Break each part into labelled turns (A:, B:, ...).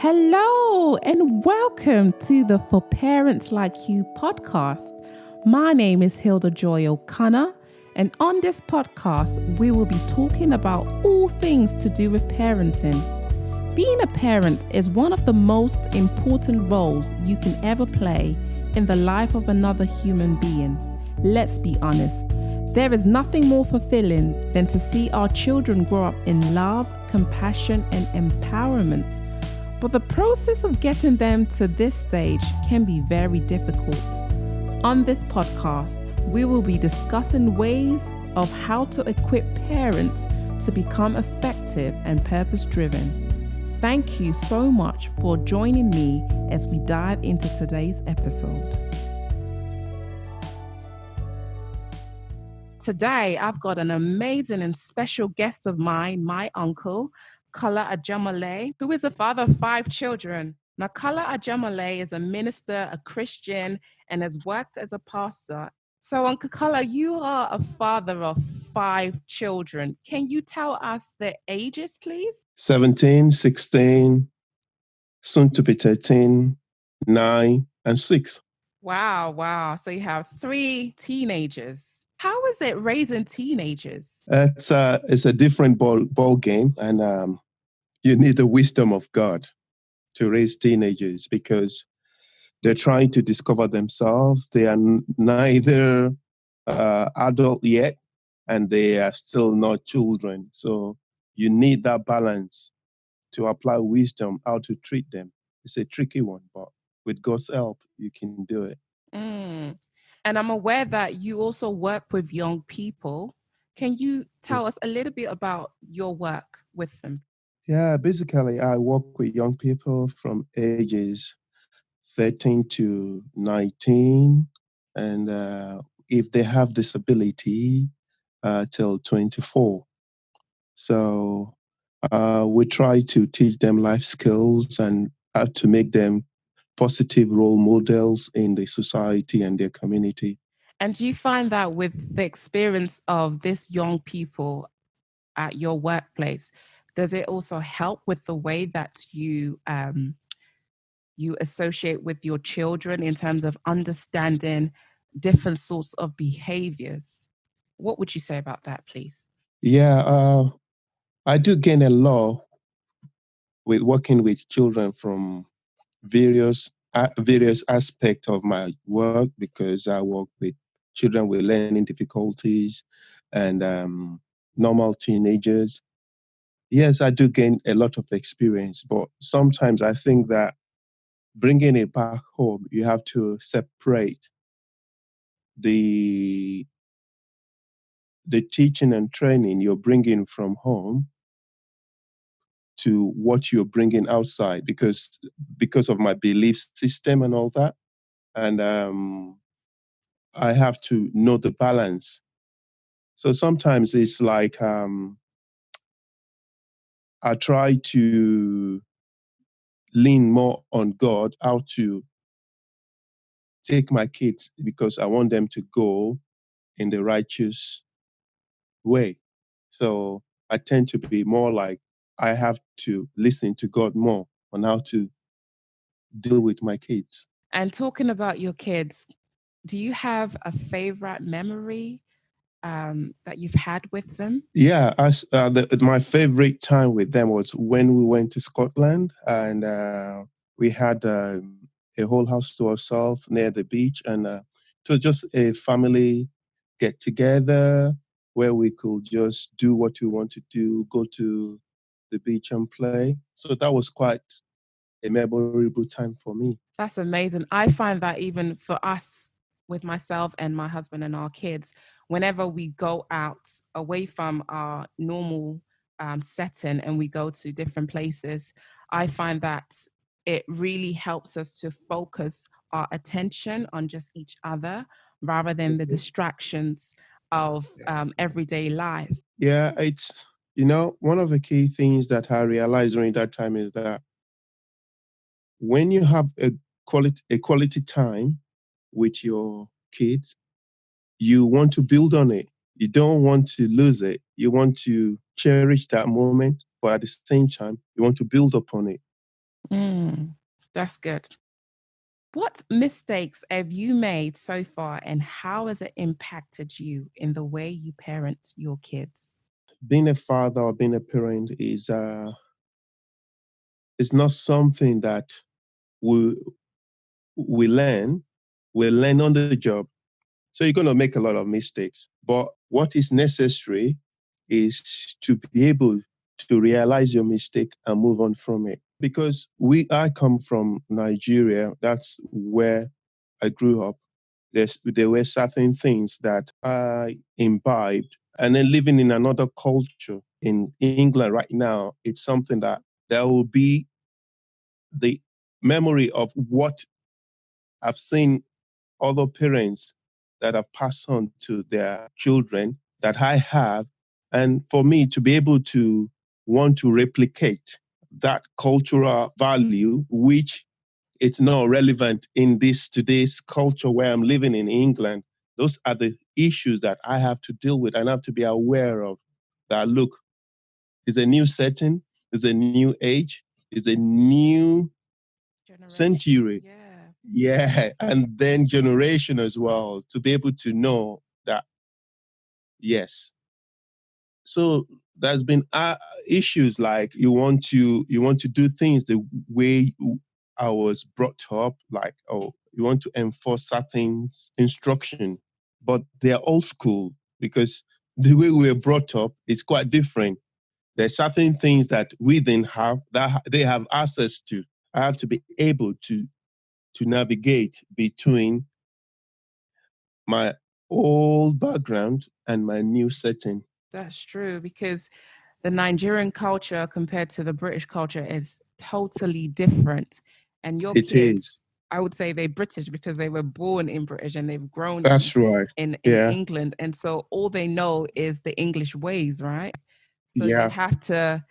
A: Hello and welcome to the For Parents Like You podcast. My name is Hilda-Joy O'Connor, and on this podcast, we will be talking about all things to do with parenting. Being a parent is one of the most important roles you can ever play in the life of another human being. Let's be honest, there is nothing more fulfilling than to see our children grow up in love, compassion, and empowerment. But the process of getting them to this stage can be very difficult. On this podcast, we will be discussing ways of how to equip parents to become effective and purpose-driven. Thank you so much for joining me as we dive into today's episode. Today, I've got an amazing and special guest of mine, my uncle, Kola Ajomale, who is a father of 5 children. Now, Kola Ajomale is a minister, a Christian, and has worked as a pastor. So, Uncle Kola, you are a father of 5 children. Can you tell us their ages, please?
B: 17, 16, soon to be 13, 9, and 6.
A: Wow. So you have 3 teenagers. How is it raising teenagers?
B: It's a different ball game, and you need the wisdom of God to raise teenagers because they're trying to discover themselves. They are neither adult yet, and they are still not children. So you need that balance to apply wisdom, how to treat them. It's a tricky one, but with God's help, you can do it.
A: And I'm aware that you also work with young people. Can you tell us a little bit about your work with them?
B: Yeah, basically, I work with young people from ages 13 to 19, and if they have disability, till 24. So we try to teach them life skills and how to make them positive role models in the society and their community.
A: And do you find that with the experience of these young people at your workplace, does it also help with the way that you associate with your children in terms of understanding different sorts of behaviors? What would you say about that, please?
B: Yeah, I do gain a lot with working with children from various aspects of my work because I work with children with learning difficulties and normal teenagers. Yes, I do gain a lot of experience, but sometimes I think that bringing it back home, you have to separate the the teaching and training you're bringing from home to what you're bringing outside because of my belief system and all that. And I have to know the balance. So sometimes it's like I try to lean more on God, how to take my kids because I want them to go in the righteous way. So I tend to be more like I have to listen to God more on how to deal with my kids.
A: And talking about your kids, do you have a favorite memory that you've had with them?
B: Yeah, my favorite time with them was when we went to Scotland and we had a whole house to ourselves near the beach, and it was just a family get together where we could just do what we want to do, go to the beach and play. So that was quite a memorable time for me.
A: That's amazing. I find that even for us, with myself and my husband and our kids, whenever we go out away from our normal setting and we go to different places, I find that it really helps us to focus our attention on just each other rather than the distractions of everyday life.
B: Yeah, it's, one of the key things that I realized during that time is that when you have a quality time with your kids, you want to build on it. You don't want to lose it. You want to cherish that moment, but at the same time, you want to build upon it.
A: Mm, that's good. What mistakes have you made so far, and how has it impacted you in the way you parent your kids?
B: Being a father or being a parent is not something that we we learn. We learn on the job. So you're going to make a lot of mistakes. But what is necessary is to be able to realize your mistake and move on from it. Because I come from Nigeria. That's where I grew up. There were certain things that I imbibed. And then living in another culture in England right now, it's something that there will be the memory of what I've seen other parents that have passed on to their children that I have. And for me to be able to want to replicate that cultural value, which it's not relevant in this today's culture where I'm living in England, those are the issues that I have to deal with and have to be aware of. That look, it's a new setting, it's a new age, it's a new
A: Generation.
B: century.
A: Yeah.
B: Yeah, and then generation as well to be able to know that yes. So there's been issues like you want to do things the way I was brought up, like oh you want to enforce certain instruction, but they're old school because the way we were brought up is quite different. There's certain things that we didn't have that they have access to. I have to be able to navigate between my old background and my new setting.
A: That's true because the Nigerian culture compared to the British culture is totally different. And your
B: It is.
A: kids, I would say they're British because they were born in British and they've grown
B: That's right.
A: in
B: Yeah.
A: England. And so all they know is the English ways, right? So you
B: Yeah.
A: have to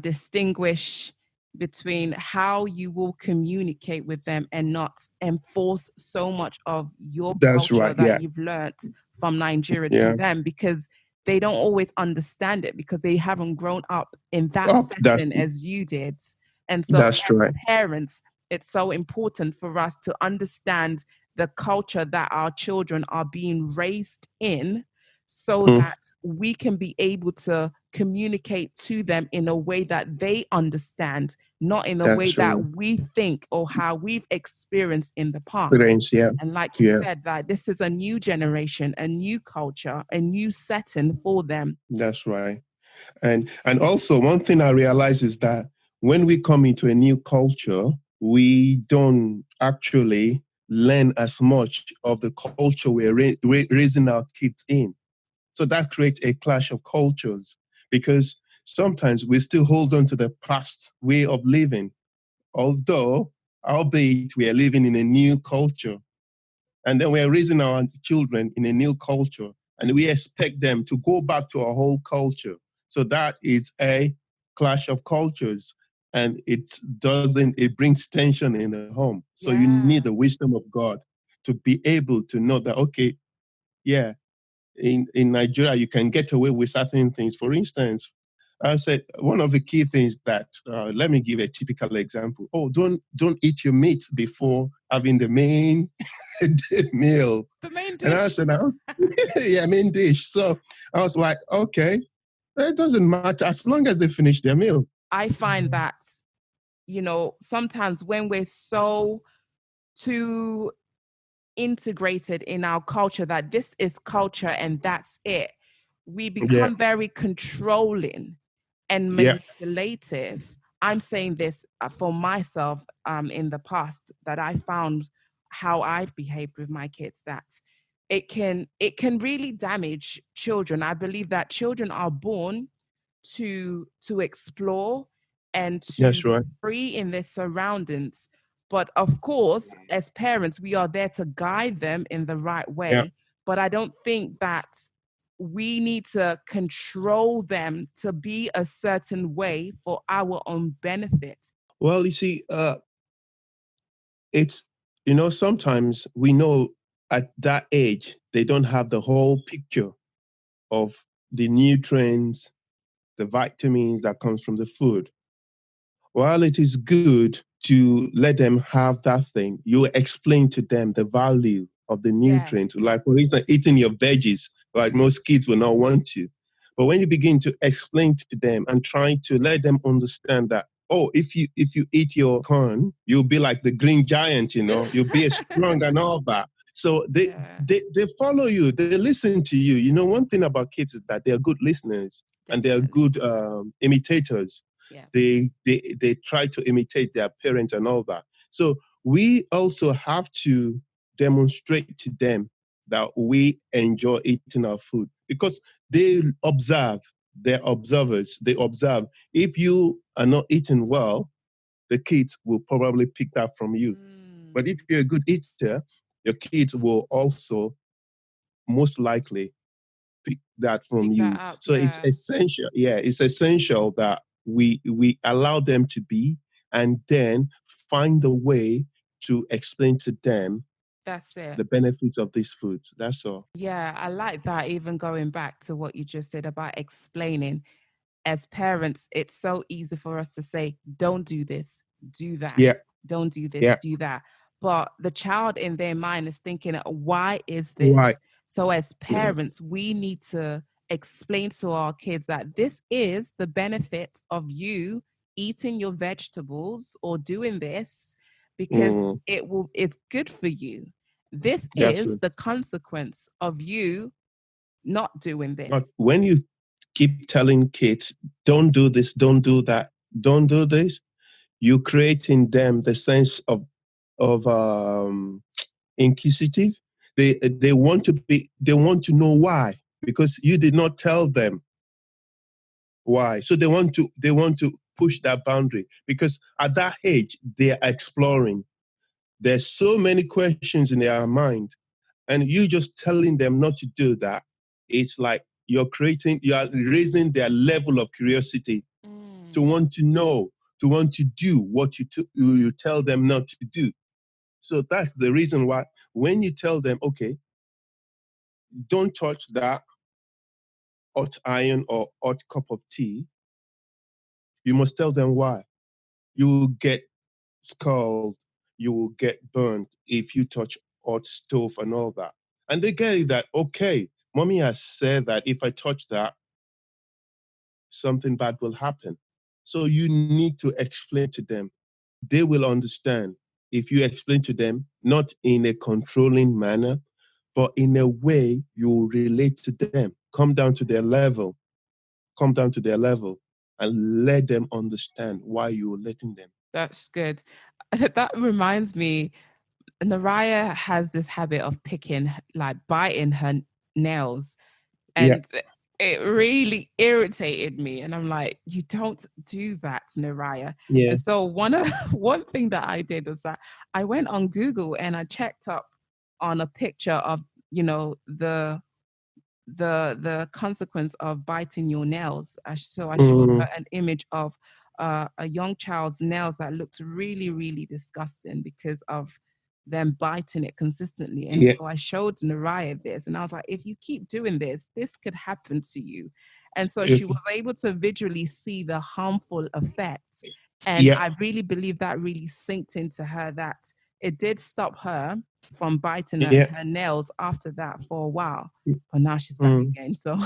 A: distinguish between how you will communicate with them and not enforce so much of your
B: That's
A: culture
B: right.
A: that
B: Yeah.
A: you've learnt from Nigeria to
B: Yeah.
A: them because they don't always understand it because they haven't grown up in that
B: Up.
A: setting as you did. And so,
B: That's
A: as
B: right.
A: parents, it's so important for us to understand the culture that our children are being raised in so
B: Mm,
A: that we can be able to communicate to them in a way that they understand, not in a way
B: that's
A: that
B: right.
A: we think or how we've experienced in the past.
B: Parents. Yeah.
A: And like you
B: Yeah.
A: said, that this is a new generation, a new culture, a new setting for them.
B: That's right. And also one thing I realize is that when we come into a new culture, we don't actually learn as much of the culture we're raising our kids in. So that creates a clash of cultures because sometimes we still hold on to the past way of living, although, albeit we are living in a new culture. And then we are raising our children in a new culture, and we expect them to go back to our whole culture. So that is a clash of cultures, and it brings tension in the home. So you need the
A: Yeah.
B: wisdom of God to be able to know that, okay, yeah, in Nigeria, you can get away with certain things. For instance, I said one of the key things that let me give a typical example. Oh, don't eat your meat before having the main meal.
A: The main
B: And I
A: dish.
B: said, oh, yeah, main dish. So I was like, okay, it doesn't matter as long as they finish their meal.
A: I find that, sometimes when we're so too integrated in our culture that this is culture and that's it, we
B: Yeah,
A: become very controlling and
B: yeah,
A: manipulative. I'm saying this for myself in the past that I found how I've behaved with my kids that it can really damage children. I believe that children are born to explore and to
B: that's
A: be
B: right.
A: free in their surroundings. But of course, as parents, we are there to guide them in the right
B: Yeah.
A: way. But I don't think that we need to control them to be a certain way for our own benefit.
B: Well, you see, it's sometimes we know at that age they don't have the whole picture of the nutrients, the vitamins that comes from the food. while it is good to let them have that thing, you explain to them the value of the nutrients.
A: Yes.
B: Like, for instance, eating your veggies, like most kids will not want to. But when you begin to explain to them and try to let them understand that, oh, if you eat your corn, you'll be like the green giant, you'll be as strong and all that. So they,
A: Yeah,
B: they they follow you, they listen to you. One thing about kids is that they are good listeners and they are
A: definitely.
B: good imitators.
A: Yeah.
B: They try to imitate their parents and all that. So we also have to demonstrate to them that we enjoy eating our food because they observe. They're observers. They observe. If you are not eating well, the kids will probably pick that from you. But if
A: Mm.
B: you're a good eater, your kids will also most likely pick that from
A: Pick that
B: you.
A: up.
B: So it's
A: Yeah.
B: essential. Yeah, it's essential that we allow them to be, and then find a way to explain to them
A: That's it.
B: the benefits of this food. That's all.
A: Yeah, I like that. Even going back to what you just said about explaining, as parents, it's so easy for us to say, don't do this, do that,
B: Yeah,
A: don't do this,
B: yeah.
A: do that. But the child in their mind is thinking, why is
B: Right.
A: this? So, as
B: Mm,
A: parents, we need to explain to our kids that this is the benefit of you eating your vegetables or doing this because
B: mm,
A: it's good for you. This
B: that's
A: is
B: true.
A: the consequence of you not doing
B: But
A: this.
B: when you keep telling kids, don't do this, don't do that, don't do this, you create in them the sense of inquisitive. They want to be. They want to know why because you did not tell them why. So they want to push that boundary because at that age they are exploring. There's so many questions in their mind, and you just telling them not to do that. It's like you are raising their level of curiosity to
A: Mm.
B: want to know, to want to do what you tell them not to do. So that's the reason why when you tell them, okay, don't touch that hot iron or hot cup of tea, you must tell them why. You will get scalded, you will get burned if you touch hot stove and all that. And they get it that, okay, mommy has said that if I touch that, something bad will happen. So you need to explain to them. They will understand if you explain to them, not in a controlling manner, but in a way you will relate to them, come down to their level, and let them understand why you're letting them.
A: That's good. That reminds me, Naraya has this habit of picking, like biting her nails,
B: Yeah,
A: and it really irritated me. And I'm like, you don't do that, Naraya.
B: yeah.
A: And so one thing that I did was that I went on Google and I checked up on a picture of, the consequence of biting your nails. So I showed
B: Mm,
A: her an image of a young child's nails that looked really, really disgusting because of them biting it consistently. And
B: yeah.
A: so I showed Naraya this, and I was like, if you keep doing this, this could happen to you. And so she was
B: If,
A: able to visually see the harmful effects. And
B: yeah,
A: I really believe that really sinked into her that it did stop her from biting
B: yeah.
A: her nails after that for a while, but now she's back
B: Mm.
A: again. So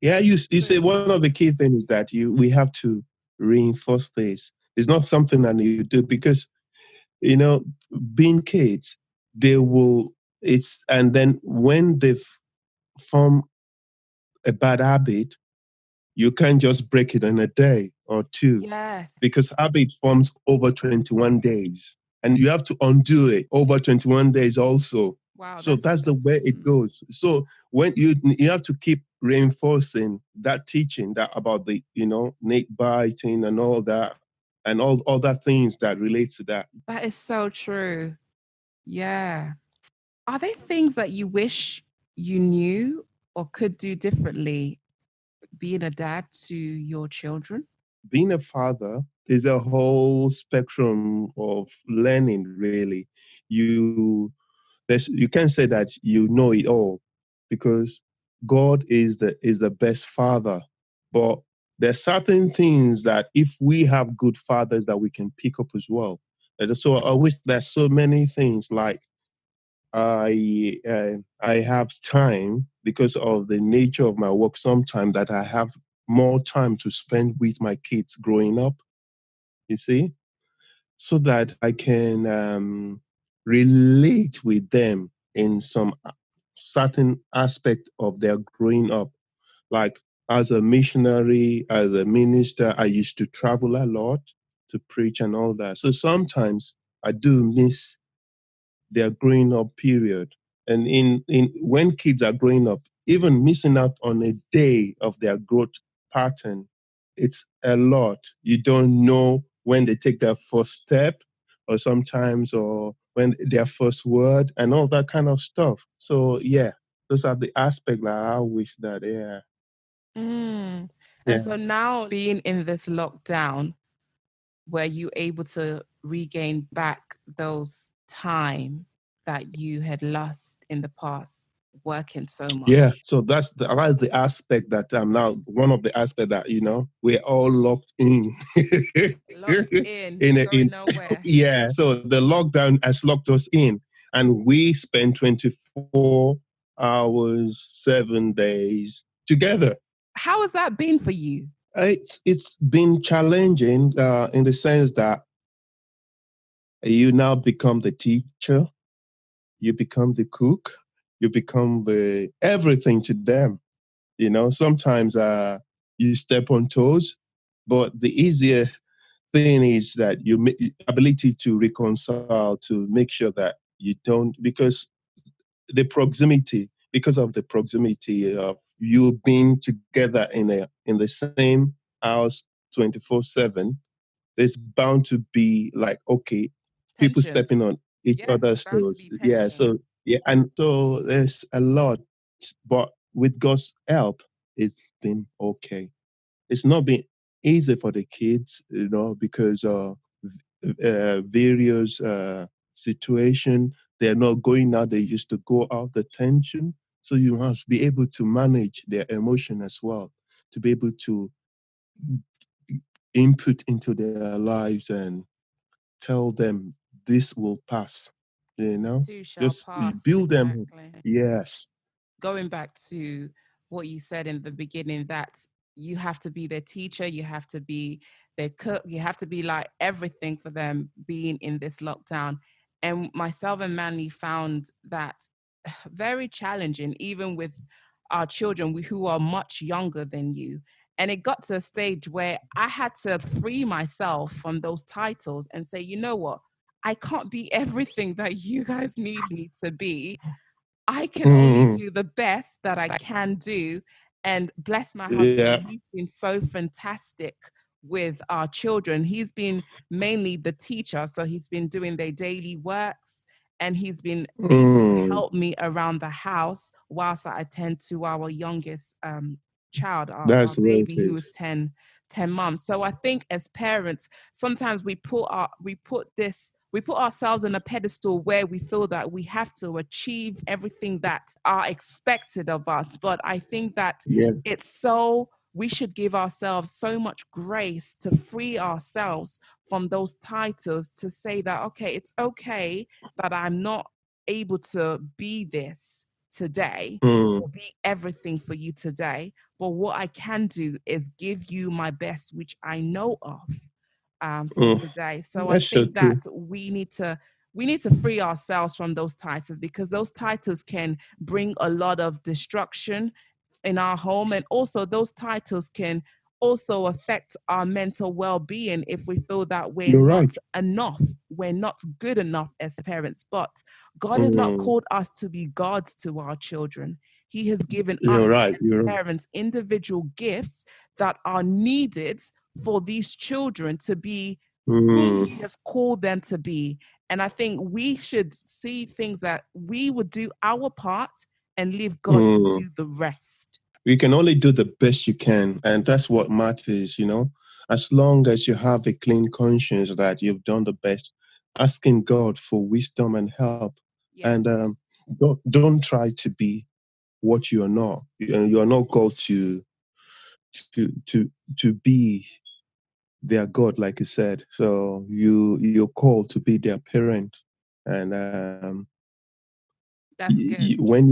B: Yeah, you say
A: good.
B: one of the key things is that we have to reinforce this. It's not something that you do because you know being kids, they will it's and then when they form a bad habit, you can't just break it in a day or two
A: Yes.
B: because habit forms over 21 days and you have to undo it over 21 days also.
A: Wow,
B: So that's the
A: that's
B: way it goes. So when you have to keep reinforcing that teaching that about the snake biting and all that and all other things that relate to that.
A: that is so true. Yeah. Are there things that you wish you knew or could do differently being a dad to your children?
B: Being a father is a whole spectrum of learning really. You there's you can't say that you know it all because God is the best father, but there's certain things that if we have good fathers that we can pick up as well. And so I wish there's so many things like I have time because of the nature of my work. Sometimes that I have more time to spend with my kids growing up. You see, so that I can relate with them in some certain aspect of their growing up. Like as a missionary, as a minister, I used to travel a lot to preach and all that. So sometimes I do miss their growing up period. And in when kids are growing up, even missing out on a day of their growth pattern, it's a lot. You don't know when they take their first step, or sometimes, or when their first word, and all that kind of stuff. So yeah, those are the aspects that I wish that
A: Mm. And
B: yeah.
A: so now being in this lockdown, were you able to regain back those time that you had lost in the past working so
B: Yeah,
A: much?
B: so that's the aspect that I'm now one of the aspect that we're all locked in
A: Locked in,
B: in
A: going nowhere.
B: yeah. So the lockdown has locked us in, and we spend 24 hours, 7 days together.
A: How has that been for you?
B: It's been challenging in the sense that you now become the teacher, you become the cook, you become the everything to them. Sometimes you step on toes, but the easier thing is that ability to reconcile, to make sure that you don't, because of the proximity of you being together in the same house 24/7. There's bound to be like, okay, people stepping
A: Tensions.
B: on each
A: Yes, it's
B: other's
A: bound to
B: toes.
A: be
B: Yeah,
A: tension.
B: so yeah, and so there's a lot, but with God's help, it's been okay. It's not been easy for the kids, because various situation. They're not going out. They used to go out. The tension. So you must be able to manage their emotion as well, to be able to input into their lives and tell them this will pass.
A: This too shall
B: Just
A: pass.
B: build them.
A: Exactly.
B: Yes.
A: Going back to what you said in the beginning, that you have to be their teacher, you have to be their cook, you have to be like everything for them being in this lockdown. And myself and Manly found that very challenging, even with our children who are much younger than you. And it got to a stage where I had to free myself from those titles and say, you know what? I can't be everything that you guys need me to be. I can only
B: Mm,
A: do the best that I can do. And bless my
B: yeah.
A: husband, he's been so fantastic with our children. He's been mainly the teacher, so he's been doing their daily works and he's been able to
B: Mm,
A: help me around the house whilst I attend to our youngest child, our
B: that's the way it
A: baby who is
B: is.
A: 10 months. So I think as parents, sometimes we put ourselves on a pedestal where we feel that we have to achieve everything that are expected of us. But I think that
B: Yeah.
A: we should give ourselves so much grace to free ourselves from those titles, to say that, okay, it's okay that I'm not able to be this today
B: Mm,
A: or be everything for you today. But what I can do is give you my best, which I know of, for
B: mm.
A: today. So I
B: That's so
A: think that
B: true.
A: we need to free ourselves from those titles, because those titles can bring a lot of destruction in our home, and also those titles can also affect our mental well-being if we feel that we're
B: You're
A: not
B: right.
A: enough, we're not good enough as parents. But God has not
B: Mm,
A: called us to be gods to our children. He has given
B: you're
A: us
B: right.
A: as
B: You're right.
A: parents individual gifts that are needed for these children to be whom
B: Mm,
A: he has called them to be. And I think we should see things that we would do our part and leave God to
B: mm.
A: do the rest.
B: You can only do the best you can, and that's what matters. As long as you have a clean conscience that you've done the best, asking God for wisdom and help, and
A: Yes.
B: don't try to be what you're not. You're not called to to be their God, like you said. So you're called to be their parent, and
A: That's good.
B: when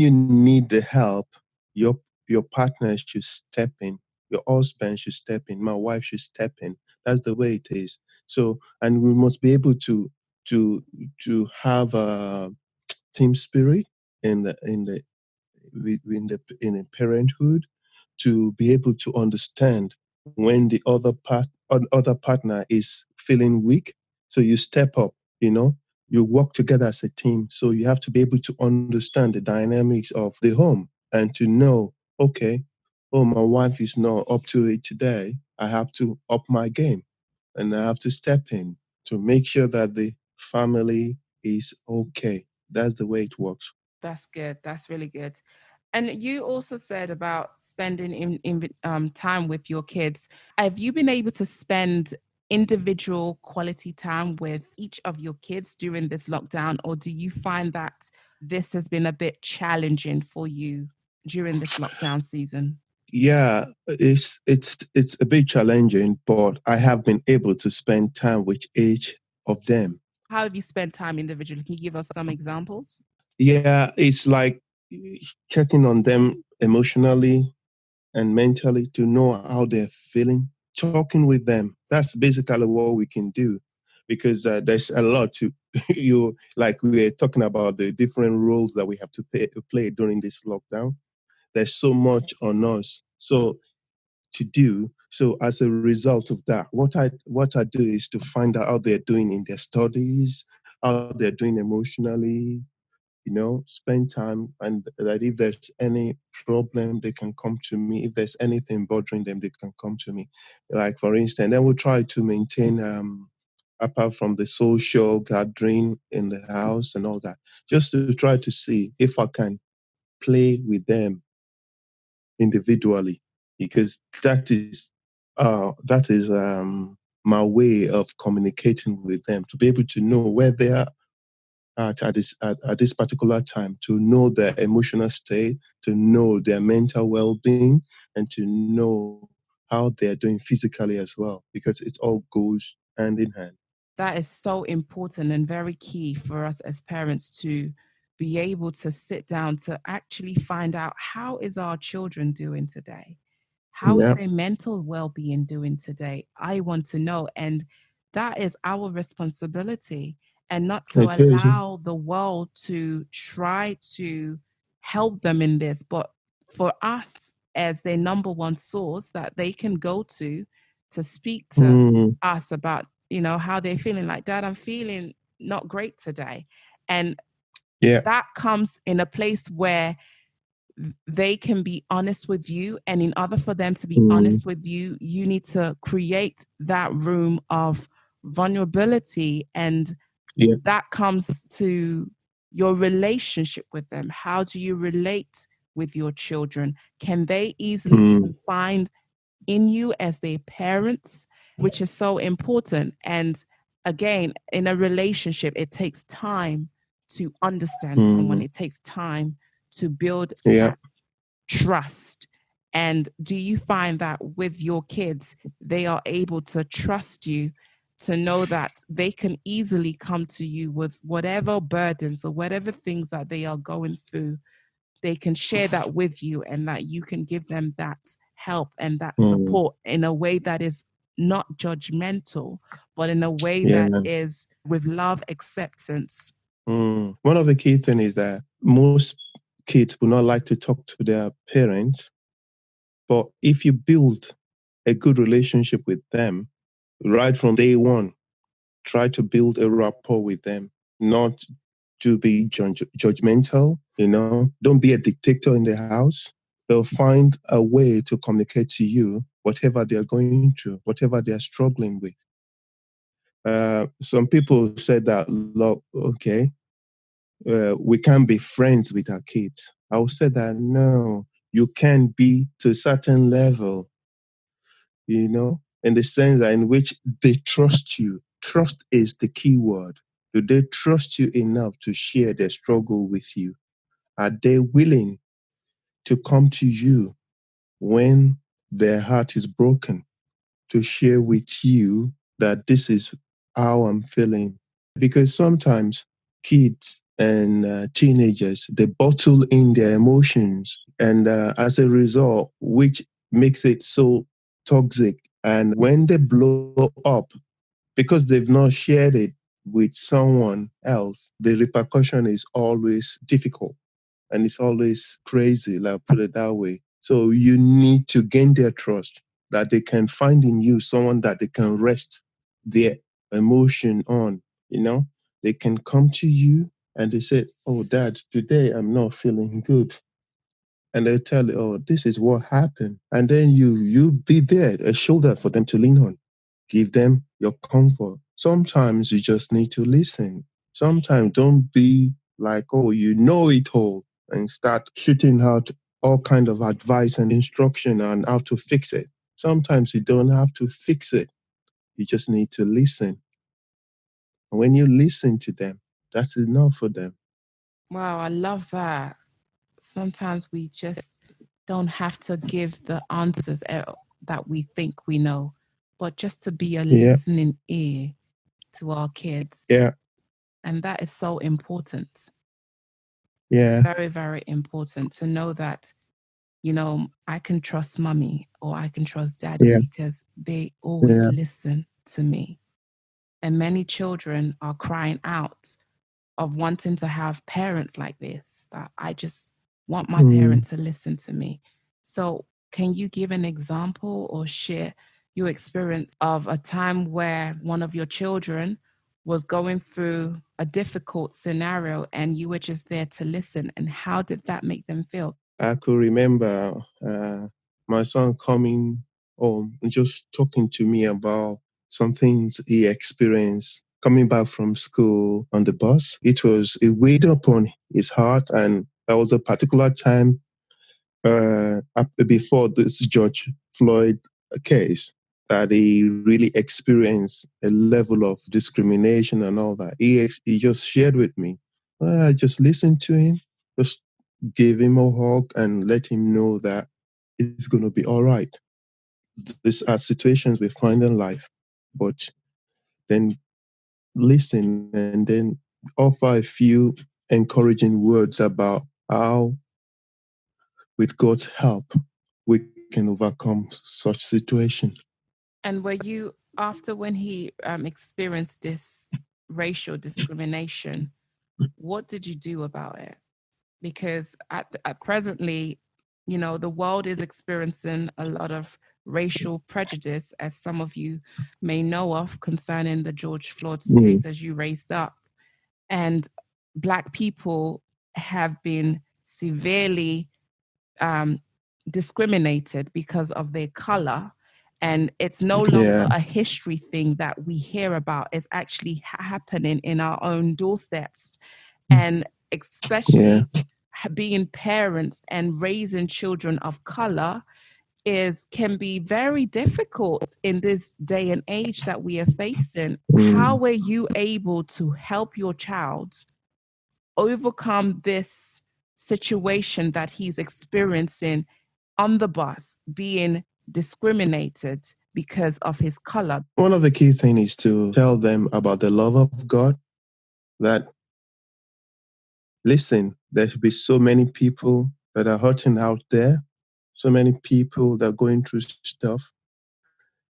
B: you need the help, your your partner should step in, your husband should step in, my wife should step in. That's the way it is. So, and we must be able to to have a team spirit in the parenthood, to be able to understand when the other partner is feeling weak. So you step up, you know, you work together as a team. So you have to be able to understand the dynamics of the home and to know, okay, oh, my wife is not up to it today. I have to up my game and I have to step in to make sure that the family is okay. That's the way it works.
A: That's good. That's really good. And you also said about spending in time with your kids. Have you been able to spend individual quality time with each of your kids during this lockdown, or do you find that this has been a bit challenging for you during this lockdown season?
B: Yeah, it's a bit challenging, but I have been able to spend time with each of them.
A: How have you spent time individually? Can you give us some examples?
B: Yeah, it's like checking on them emotionally and mentally to know how they're feeling, talking with them. That's basically what we can do, because there's a lot to you, like we were talking about the different roles that we have to play during this lockdown. There's so much on us. So to do. So as a result of that, what I do is to find out how they're doing in their studies, how they're doing emotionally, spend time, and that if there's any problem, they can come to me. If there's anything bothering them, they can come to me. Like for instance, then we'll try to maintain apart from the social gathering in the house and all that, just to try to see if I can play with them individually, because that is my way of communicating with them, to be able to know where they are at this particular time, to know their emotional state, to know their mental well-being, and to know how they're doing physically as well, because it all goes hand in hand.
A: That is so important and very key for us as parents to be able to sit down to actually find out how is our children doing today? How is
B: Yeah,
A: their mental well-being doing today? I want to know. And that is our responsibility, and not to
B: it is.
A: allow the world to try to help them in this, but for us as their number one source that they can go to speak to
B: Mm,
A: us about, how they're feeling. Like, Dad, I'm feeling not great today. And
B: yeah.
A: that comes in a place where they can be honest with you. And in order for them to be
B: Mm,
A: honest with you, you need to create that room of vulnerability. And
B: yeah.
A: that comes to your relationship with them. How do you relate with your children? Can they easily
B: Mm,
A: confide in you as their parents, which is so important? And again, in a relationship, it takes time to understand someone,
B: mm,
A: it takes time to build
B: yeah.
A: that trust. And do you find that with your kids, they are able to trust you, to know that they can easily come to you with whatever burdens or whatever things that they are going through? They can share that with you, and that you can give them that help and that
B: Mm,
A: support in a way that is not judgmental, but in a way
B: yeah.
A: that is with love, acceptance.
B: One of the key things is that most kids will not like to talk to their parents, but if you build a good relationship with them right from day one, try to build a rapport with them, not to be judgmental, don't be a dictator in the house. They'll find a way to communicate to you whatever they're going through, whatever they're struggling with. Some people said that, look, okay, we can't be friends with our kids. I would say that no, you can be to a certain level, in the sense that in which they trust you. Trust is the key word. Do they trust you enough to share their struggle with you? Are they willing to come to you when their heart is broken to share with you that this is how I'm feeling. Because sometimes kids and teenagers, they bottle in their emotions. And as a result, which makes it so toxic. And when they blow up, because they've not shared it with someone else, the repercussion is always difficult and it's always crazy, like put it that way. So you need to gain their trust that they can find in you someone that they can rest their emotion on, you know? They can come to you and they say, "Oh, dad, today I'm not feeling good." And they'll tell you, "Oh, this is what happened." And then you be there, a shoulder for them to lean on. Give them your comfort. Sometimes you just need to listen. Sometimes don't be like, oh, you know it all, and start shooting out all kind of advice and instruction on how to fix it. Sometimes you don't have to fix it. You just need to listen. And when you listen to them, that's enough for them.
A: Wow, I love that. Sometimes we just don't have to give the answers that we think we know, but just to be a
B: Yeah,
A: listening ear to our kids.
B: yeah,
A: And that is so important.
B: yeah,
A: Very, very important to know that, I can trust mommy or I can trust daddy
B: yeah,
A: because they always
B: yeah.
A: listen to me. And many children are crying out of wanting to have parents like this, that I just want my
B: Mm.
A: parent to listen to me. So, can you give an example or share your experience of a time where one of your children was going through a difficult scenario and you were just there to listen? And how did that make them feel?
B: I could remember my son coming home and just talking to me about some things he experienced coming back from school on the bus. It weighed upon his heart, and there was a particular time before this George Floyd case that he really experienced a level of discrimination and all that. He just shared with me. I just listened to him, just gave him a hug and let him know that it's going to be all right. These are situations we find in life, but then listen and then offer a few encouraging words about how, with God's help, we can overcome such situation.
A: And were you, after when he experienced this racial discrimination, what did you do about it? Because at presently, the world is experiencing a lot of racial prejudice, as some of you may know of, concerning the George Floyd's
B: Mm,
A: case, as you raised up. And Black people have been severely um, discriminated because of their color. And it's no longer
B: yeah,
A: a history thing that we hear about. It's actually happening in our own doorsteps. And
B: yeah,
A: especially being parents and raising children of color is can be very difficult in this day and age that we are facing. How
B: mm.
A: were you able to help your child overcome this situation that he's experiencing on the bus, being discriminated because of his color?
B: One of the key things is to tell them about the love of God. That listen, there should be so many people that are hurting out there, so many people that are going through stuff.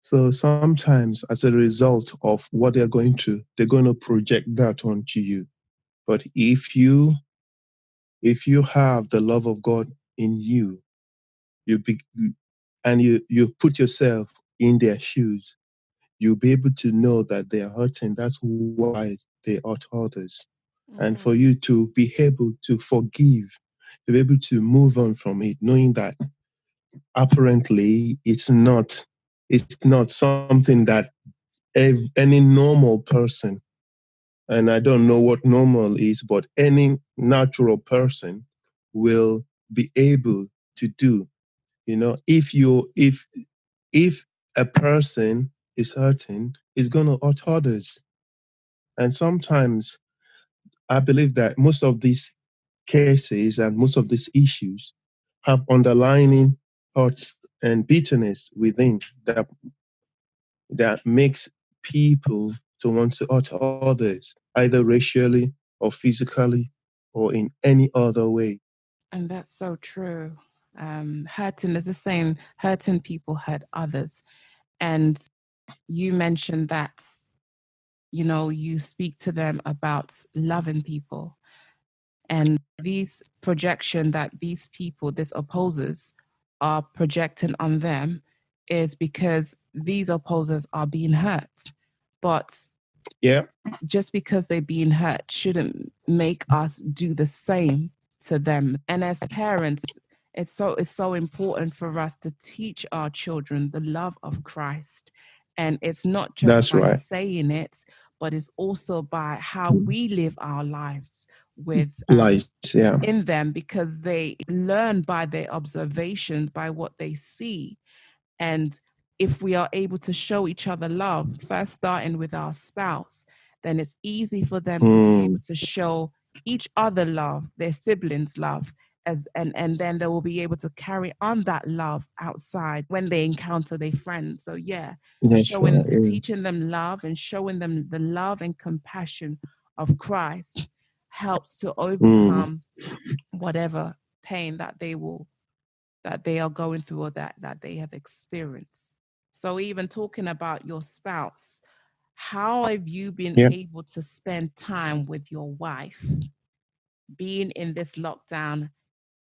B: So sometimes, as a result of what they're going through, they're going to project that onto you. But if you have the love of God in you, you be, and you put yourself in their shoes, you'll be able to know that they are hurting. That's why they hurt others. And for
A: Mm.
B: you to be able to forgive, to be able to move on from it, knowing that apparently it's not something that any normal person, and I don't know what normal is, but any natural person will be able to do. If a person is hurting, it's going to hurt others. And sometimes I believe that most of these cases and most of these issues have underlining hurts and bitterness within that makes people to want to hurt others, either racially or physically or in any other way.
A: And that's so true. Hurting, there's a saying, hurting people hurt others. And you mentioned that, you speak to them about loving people. And these projection that these people, these opposers, are projecting on them is because these opposers are being hurt. But
B: Yeah,
A: just because they're being hurt shouldn't make us do the same to them. And as parents, it's so important for us to teach our children the love of Christ. And it's not just
B: that's
A: by
B: right.
A: saying it, but it's also by how we live our lives with
B: Lies, yeah.
A: in them, because they learn by their observations, by what they see. And if we are able to show each other love, first starting with our spouse, then it's easy for them to be
B: Mm,
A: able to show each other love, their siblings love, and then they will be able to carry on that love outside when they encounter their friends. So yeah,
B: that's right.
A: showing
B: Yeah.
A: teaching them love and showing them the love and compassion of Christ helps to
B: Mm,
A: overcome whatever pain that they are going through or that they have experienced. So even talking about your spouse, how have you been
B: yeah.
A: able to spend time with your wife being in this lockdown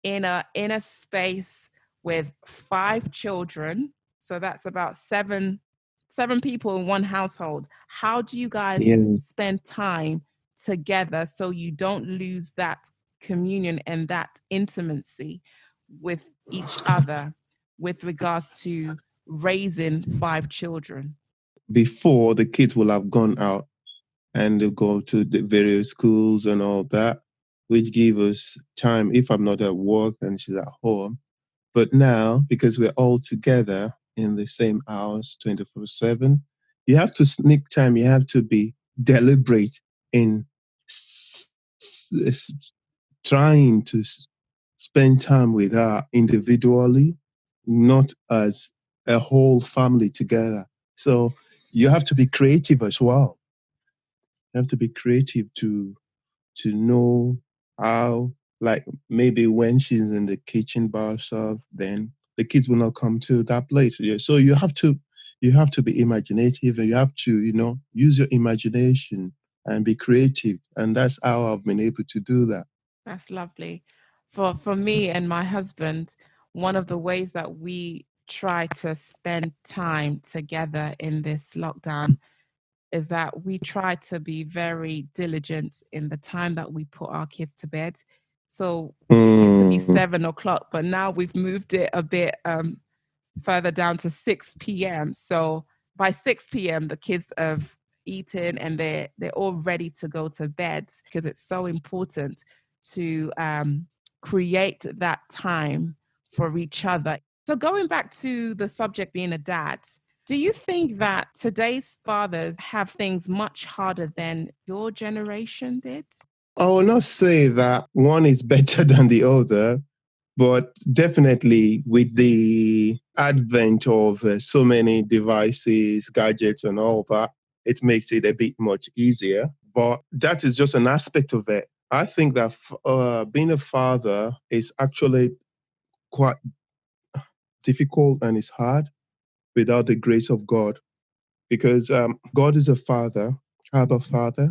A: in a space with five children? So that's about seven people in one household. How do you guys
B: Yeah.
A: spend time together so you don't lose that communion and that intimacy with each other with regards to raising five children?
B: Before the kids will have gone out and they go to the various schools and all that, which give us time if I'm not at work and she's at home. But now, because we're all together in the same house 24/7, you have to sneak time, you have to be deliberate in s- s- trying to spend time with her individually, not as a whole family together. So you have to be creative as well. You have to be creative to know how, like maybe when she's in the kitchen by herself, then the kids will not come to that place. Yeah. So you have to be imaginative and you have to, use your imagination and be creative. And that's how I've been able to do that.
A: That's lovely. For me and my husband, one of the ways that we try to spend time together in this lockdown is that we try to be very diligent in the time that we put our kids to bed. So it used to be
B: Mm,
A: 7 o'clock, but now we've moved it a bit further down to 6 p.m. So by 6 p.m., the kids have eaten and they're all ready to go to bed, because it's so important to create that time for each other. So going back to the subject being a dad, do you think that today's fathers have things much harder than your generation did?
B: I will not say that one is better than the other, but definitely with the advent of so many devices, gadgets, and all that, it makes it a bit much easier. But that is just an aspect of it. I think that being a father is actually quite difficult and it's hard without the grace of God, because God is a father, Abba Father.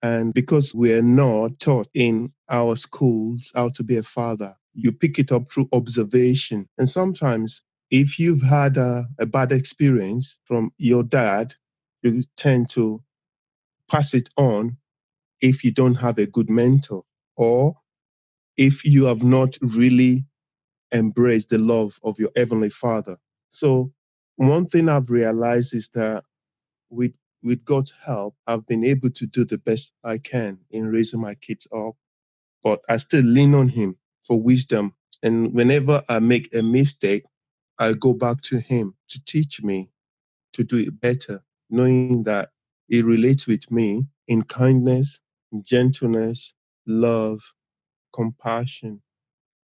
B: And because we're not taught in our schools how to be a father, you pick it up through observation. And sometimes, if you've had a bad experience from your dad, you tend to pass it on if you don't have a good mentor, or if you have not really embraced the love of your Heavenly Father. So, one thing I've realized is that with with God's help, I've been able to do the best I can in raising my kids up, but I still lean on Him for wisdom. And whenever I make a mistake, I go back to Him to teach me to do it better, knowing that He relates with me in kindness, gentleness, love, compassion,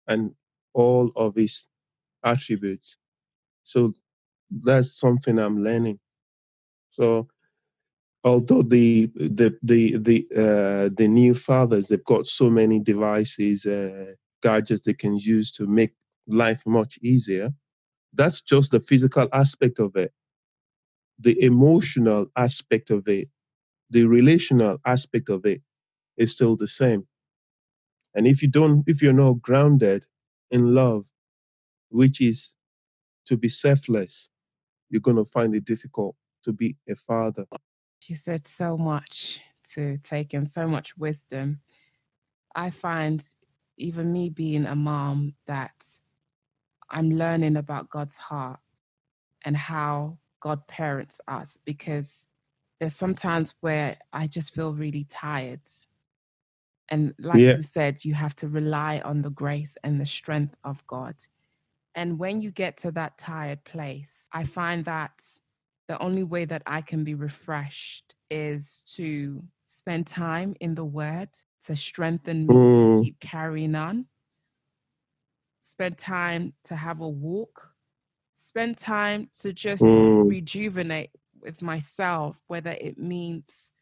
B: and all of His attributes. So that's something I'm learning. So although the new fathers, they've got so many devices, gadgets they can use to make life much easier. That's just the physical aspect of it. The emotional aspect of it, the relational aspect of it is still the same. And if you're not grounded in love, which is to be selfless, you're going to find it difficult to be a father.
A: You said so much to take in, so much wisdom. I find even me being a mom that I'm learning about God's heart and how God parents us, because there's sometimes where I just feel really tired. And like
B: Yeah.
A: you said, you have to rely on the grace and the strength of God. And when you get to that tired place, I find that the only way that I can be refreshed is to spend time in the Word to strengthen me to
B: Mm,
A: keep carrying on, spend time to have a walk, spend time to just
B: mm,
A: rejuvenate with myself, whether it means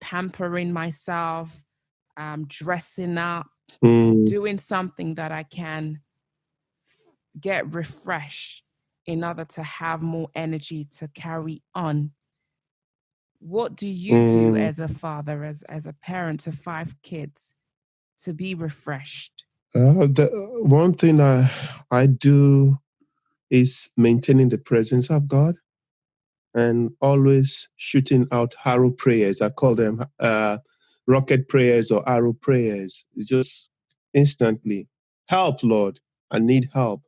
A: pampering myself, dressing up,
B: mm,
A: doing something that I can get refreshed in order to have more energy to carry on. What do you do
B: mm.
A: as a father, as a parent of 5 kids, to be refreshed?
B: The one thing I do is maintaining the presence of God and always shooting out arrow prayers. I call them rocket prayers or arrow prayers. It's just instantly help, Lord. I need help.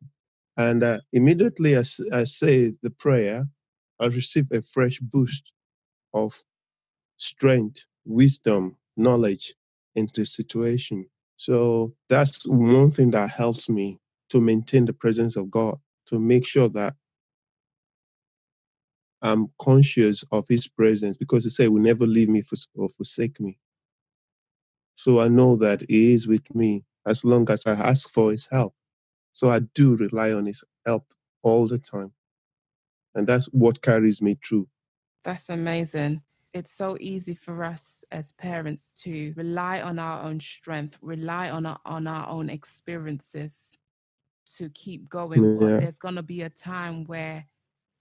B: And immediately I say the prayer, I receive a fresh boost of strength, wisdom, knowledge into situation. So that's one thing that helps me to maintain the presence of God, to make sure that I'm conscious of His presence, because He said, "Will never leave me or forsake me." So I know that He is with me as long as I ask for His help. So I do rely on His help all the time, and that's what carries me through.
A: That's amazing. It's so easy for us as parents to rely on our own strength, rely on our own experiences to keep going. But
B: Yeah,
A: there's going to be a time where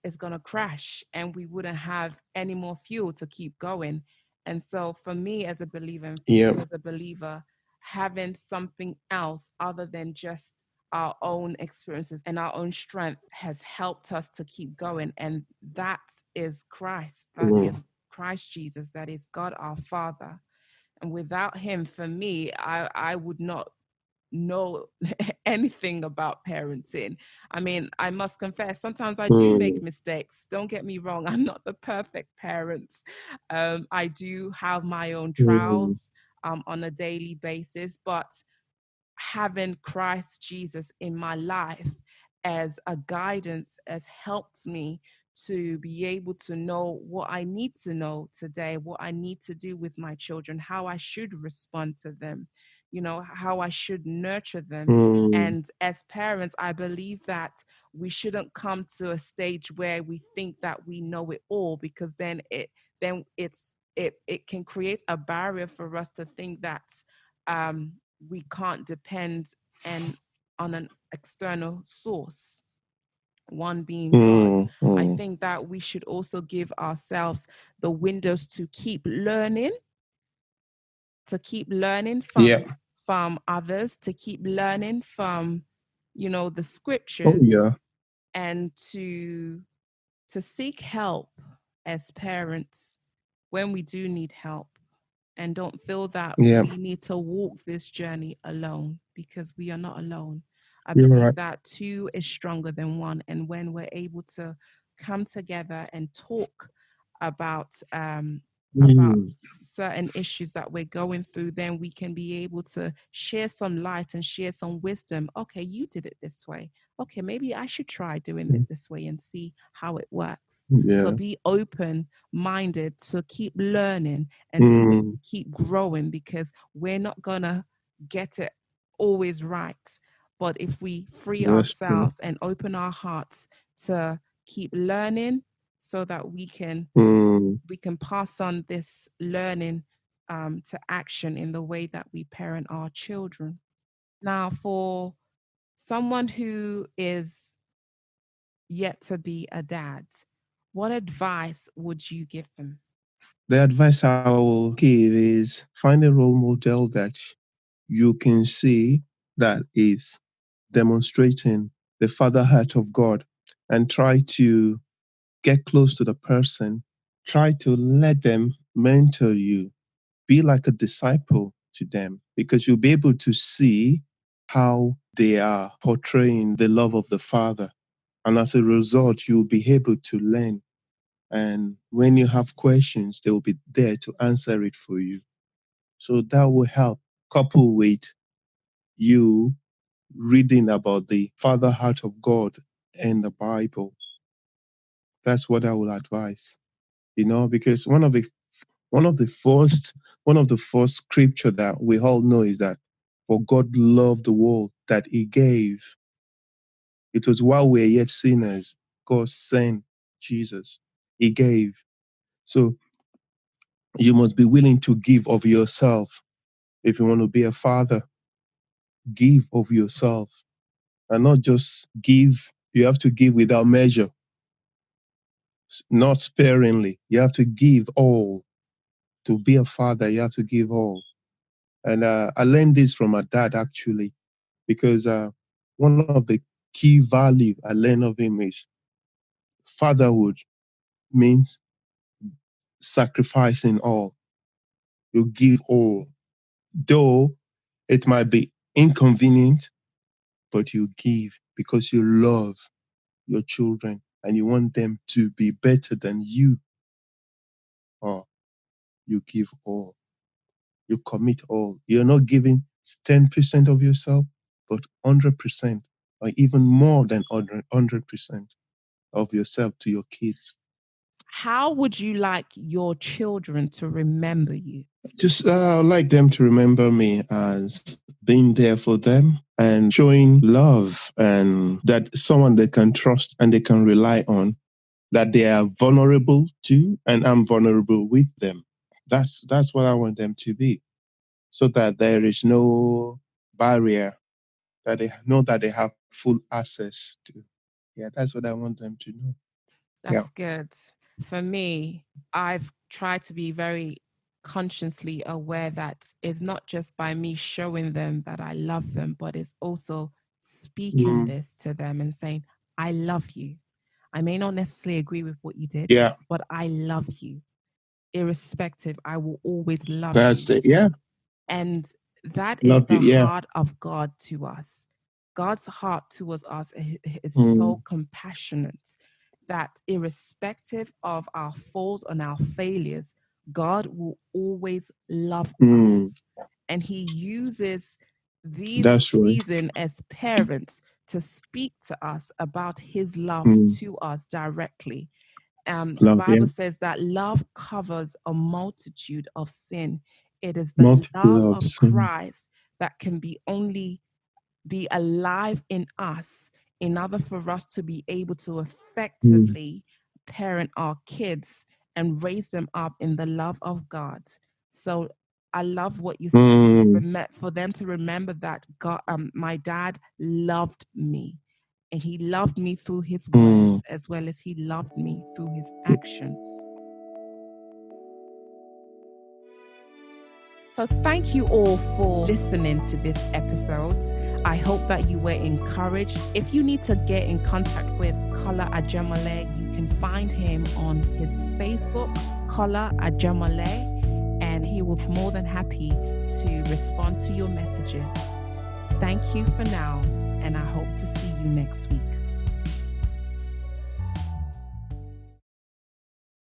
A: it's going to crash and we wouldn't have any more fuel to keep going. And so, for me as a believer, and for
B: yeah,
A: you as a believer, having something else other than just our own experiences and our own strength has helped us to keep going. And that is Christ. That
B: mm,
A: is Christ Jesus. That is God our Father. And without Him, for me, I would not know anything about parenting. I mean, I must confess, sometimes I do make
B: mm,
A: mistakes. Don't get me wrong, I'm not the perfect parent. I do have my own
B: mm,
A: trials on a daily basis, but having Christ Jesus in my life as a guidance has helped me to be able to know what I need to know today, what I need to do with my children, how I should respond to them, how I should nurture them.
B: mm,
A: And as parents, I believe that we shouldn't come to a stage where we think that we know it all, because then it can create a barrier for us to think that um, we can't depend and on an external source, one being God.
B: mm,
A: I
B: mm.
A: think that we should also give ourselves the windows to keep learning
B: Yeah.
A: from others, to keep learning from the
B: Oh,
A: scriptures,
B: yeah.
A: and to seek help as parents when we do need help, and don't feel that
B: Yeah.
A: we need to walk this journey alone, because we are not alone. I
B: You're
A: believe
B: right.
A: that two is stronger than one. And when we're able to come together and talk about about
B: Mm,
A: certain issues that we're going through, then we can be able to share some light and share some wisdom. Okay, you did it this way. Okay, maybe I should try doing it
B: mm,
A: this way and see how it works. So
B: yeah.
A: be open minded to keep learning and to
B: Mm,
A: keep growing, because we're not gonna get it always right, But if we free
B: That's true.
A: ourselves and open our hearts to keep learning, so that we can
B: Mm.
A: pass on this learning to action in the way that we parent our children. Now, for someone who is yet to be a dad, what advice would you give them?
B: The advice I will give is find a role model that you can see that is demonstrating the father heart of God, and try to get close to the person. Try to let them mentor you. Be like a disciple to them, because you'll be able to see how they are portraying the love of the Father. And as a result, you'll be able to learn. And when you have questions, they will be there to answer it for you. So that will help, couple with you reading about the Father heart of God in the Bible. That's what I will advise. Because one of the first scripture that we all know is that for God loved the world that he gave. It was while we were yet sinners, God sent Jesus. He gave. So you must be willing to give of yourself. If you want to be a father, give of yourself. And not just give, you have to give without measure, not sparingly. You have to give all. To be a father, you have to give all. And I learned this from my dad, actually, because one of the key value I learned of him is fatherhood means sacrificing all. You give all. Though it might be inconvenient, but you give because you love your children and you want them to be better than you are. You give all. You commit all. You're not giving 10% of yourself, but 100%, or even more than 100% of yourself to your kids.
A: How would you like your children to remember you?
B: Just I'd like them to remember me as being there for them and showing love, and that someone they can trust and they can rely on, that they are vulnerable to, and I'm vulnerable with them. That's what I want them to be, so that there is no barrier, that they know that they have full access to. Yeah, that's what I want them to know. Yeah.
A: That's good. For me, I've tried to be very consciously aware that it's not just by me showing them that I love them, but it's also speaking
B: Mm.
A: this to them and saying, I love you. I may not necessarily agree with what you did,
B: Yeah,
A: but I love you. Irrespective, I will always love
B: that's
A: you.
B: it. Yeah,
A: And that is
B: love you.
A: the
B: Yeah.
A: heart of God to us. God's heart towards us is so
B: Mm.
A: compassionate that irrespective of our faults and our failures, God will always love
B: Mm.
A: us. And He uses these
B: That's right.
A: seasons as parents to speak to us about His love
B: Mm.
A: to us directly. The
B: Love. Yeah.
A: Bible says that love covers a multitude of sin. It is the
B: Multiple
A: love of
B: loves. Mm.
A: Christ that can be alive in us in order for us to be able to
B: Mm.
A: effectively parent our kids and raise them up in the love of God. So I love what you said.
B: Mm.
A: For them to remember that God, my dad loved me, and he loved me through his
B: Mm.
A: words as well as he loved me through his actions. So, thank you all for listening to this episode. I hope that you were encouraged. If you need to get in contact with Kola Ajomale, you can find him on his Facebook, Kola Ajomale, and he will be more than happy to respond to your messages. Thank you for now, and I hope to see you next week.